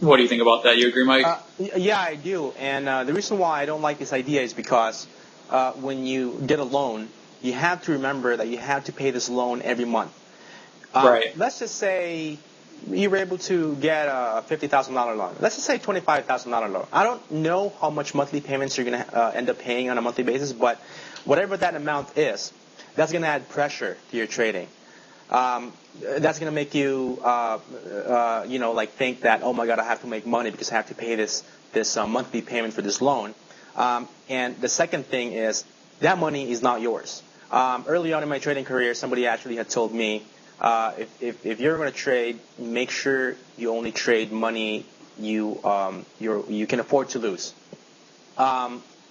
What do you think about that? You agree, Mike? Yeah, I do. And the reason why I don't like this idea is because when you get a loan, you have to remember that you have to pay this loan every month. Right. Let's just say you were able to get a $50,000 loan. Let's just say $25,000 loan. I don't know how much monthly payments you're going to end up paying on a monthly basis, but whatever that amount is, that's going to add pressure to your trading. That's going to make you, like think that, oh my God, I have to make money because I have to pay this monthly payment for this loan. And the second thing is that money is not yours. Early on in my trading career, somebody actually had told me, if you're going to trade, make sure you only trade money you can afford to lose.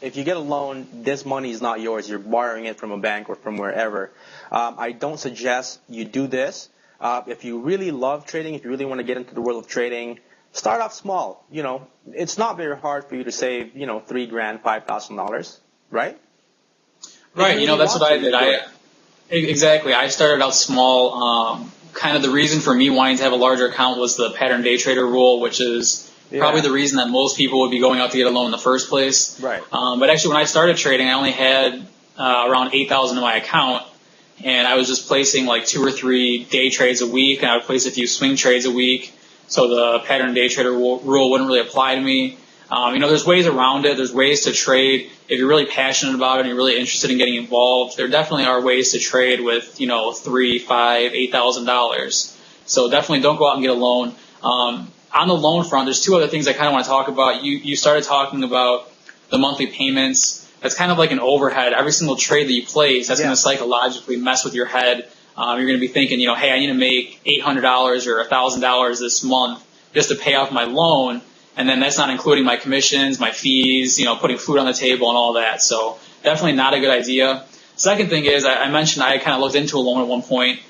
If you get a loan, this money is not yours. You're borrowing it from a bank or from wherever. I don't suggest you do this. If you really love trading, if you really want to get into the world of trading, start off small. It's not very hard for you to save, $3,000, $5,000, right? Right. That's what I did. Exactly. I started out small. Kind of the reason for me wanting to have a larger account was the pattern day trader rule, which is probably the reason that most people would be going out to get a loan in the first place. Right. But actually, when I started trading, I only had around $8,000 in my account, and I was just placing like 2 or 3 day trades a week, and I would place a few swing trades a week. So the pattern day trader rule wouldn't really apply to me. There's ways around it. There's ways to trade. If you're really passionate about it and you're really interested in getting involved, there definitely are ways to trade with, $3,000, $5,000, $8,000. So definitely don't go out and get a loan. On the loan front, there's 2 other things I kind of want to talk about. You started talking about the monthly payments. That's kind of like an overhead. Every single trade that you place, that's going to psychologically mess with your head. You're going to be thinking, hey, I need to make $800 or $1,000 this month just to pay off my loan. And then that's not including my commissions, my fees, putting food on the table and all that. So definitely not a good idea. Second thing is, I mentioned I kind of looked into a loan at one point.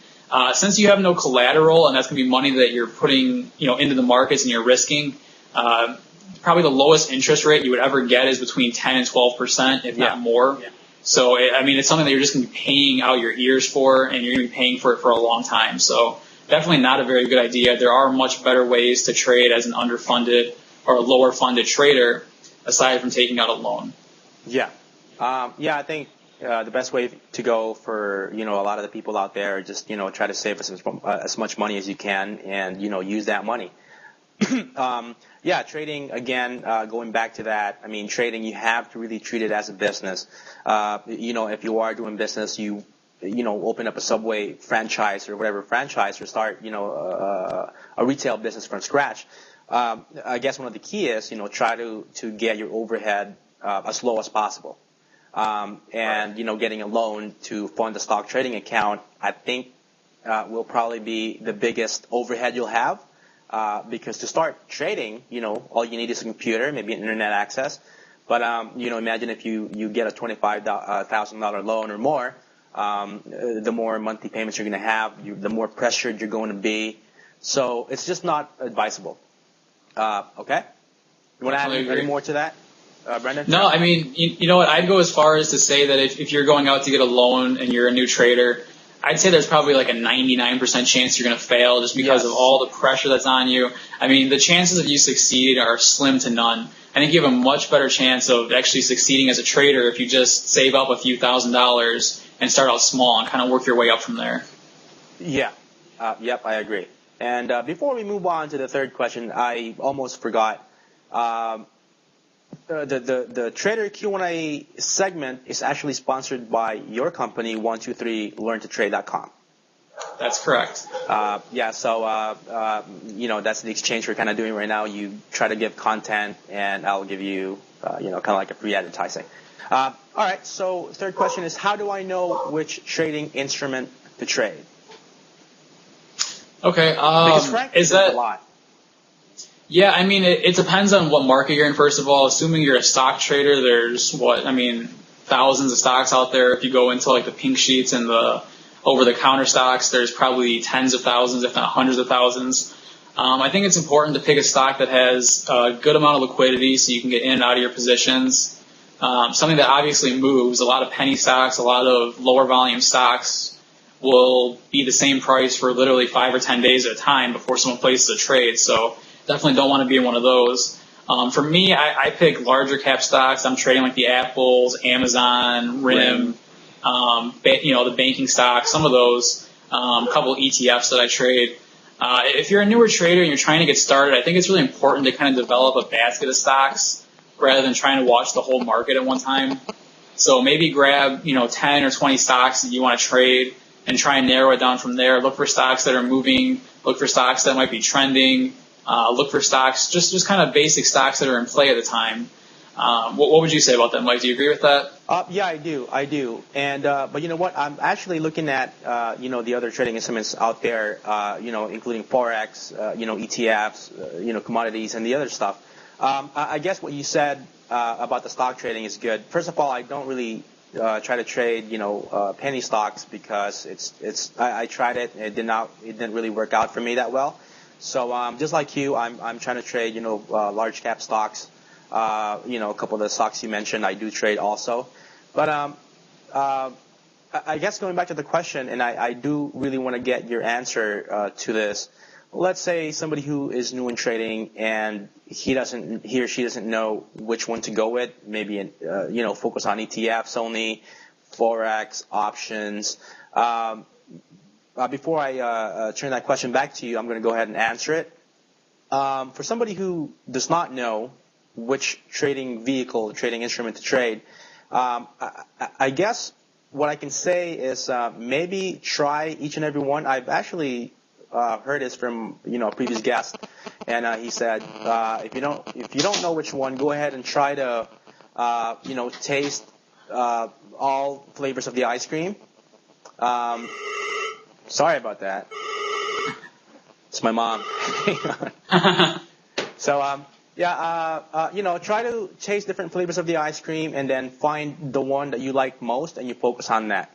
Since you have no collateral, and that's going to be money that you're putting, into the markets and you're risking, probably the lowest interest rate you would ever get is between 10 and 12%, if not more. Yeah. So, it's something that you're just going to be paying out your ears for, and you're going to be paying for it for a long time. So definitely not a very good idea. There are much better ways to trade as an underfunded or a lower funded trader aside from taking out a loan. Yeah. I think the best way to go for, a lot of the people out there, just, try to save as much money as you can and, use that money. Trading, again, going back to that, trading, you have to really treat it as a business. If you are doing business, you open up a Subway franchise or whatever franchise or start, a retail business from scratch. I guess one of the key is, try to get your overhead as low as possible. Getting a loan to fund the stock trading account, I think, will probably be the biggest overhead you'll have. Because to start trading, all you need is a computer, maybe internet access. But, imagine if you get a $25,000 loan or more, the more monthly payments you're going to have, the more pressured you're going to be. So it's just not advisable. Okay? You want to add any more to that, Brendan? No, you know what? I'd go as far as to say that if you're going out to get a loan and you're a new trader, I'd say there's probably like a 99% chance you're going to fail just because of all the pressure that's on you. The chances of you succeeding are slim to none. I think you have a much better chance of actually succeeding as a trader if you just save up a few $1,000s and start out small and kind of work your way up from there. Yeah. I agree. And before we move on to the third question, I almost forgot. The Trader Q&A segment is actually sponsored by your company, 123learntotrade.com. That's correct. That's the exchange we're kind of doing right now. You try to give content, and I'll give you, kind of like a free advertising. All right, so third question is, how do I know which trading instrument to trade? Okay, because frankly, is that a lot? Yeah, it depends on what market you're in, first of all. Assuming you're a stock trader, there's thousands of stocks out there. If you go into like the pink sheets and the over-the-counter stocks, there's probably tens of thousands, if not hundreds of thousands. I think it's important to pick a stock that has a good amount of liquidity so you can get in and out of your positions. Something that obviously moves. A lot of penny stocks, a lot of lower volume stocks will be the same price for literally 5 or 10 days at a time before someone places a trade. So Definitely don't want to be in one of those. For me, I pick larger cap stocks. I'm trading like the Apples, Amazon, RIM, the banking stocks, some of those, a couple ETFs that I trade. If you're a newer trader and you're trying to get started, I think it's really important to kind of develop a basket of stocks rather than trying to watch the whole market at one time. So maybe grab, 10 or 20 stocks that you want to trade and try and narrow it down from there. Look for stocks that are moving. Look for stocks that might be trending. Look for stocks, just kind of basic stocks that are in play at the time. What would you say about that, Mike? Do you agree with that? Yeah, I do. And but you know what? I'm actually looking at the other trading instruments out there, including forex, ETFs, commodities, and the other stuff. I guess what you said about the stock trading is good. First of all, I don't really try to trade penny stocks because I tried it and it didn't really work out for me that well. So just like you, I'm trying to trade large cap stocks. A couple of the stocks you mentioned, I do trade also. But I guess going back to the question, and I do really want to get your answer to this. Let's say somebody who is new in trading and he or she doesn't know which one to go with. Maybe focus on ETFs only, forex, options. Before I turn that question back to you, I'm going to go ahead and answer it. For somebody who does not know which trading vehicle, trading instrument to trade, I guess what I can say is maybe try each and every one. I've actually heard this from a previous guest, and he said if you don't know which one, go ahead and try to taste all flavors of the ice cream. Sorry about that. It's my mom. So try to taste different flavors of the ice cream and then find the one that you like most and you focus on that.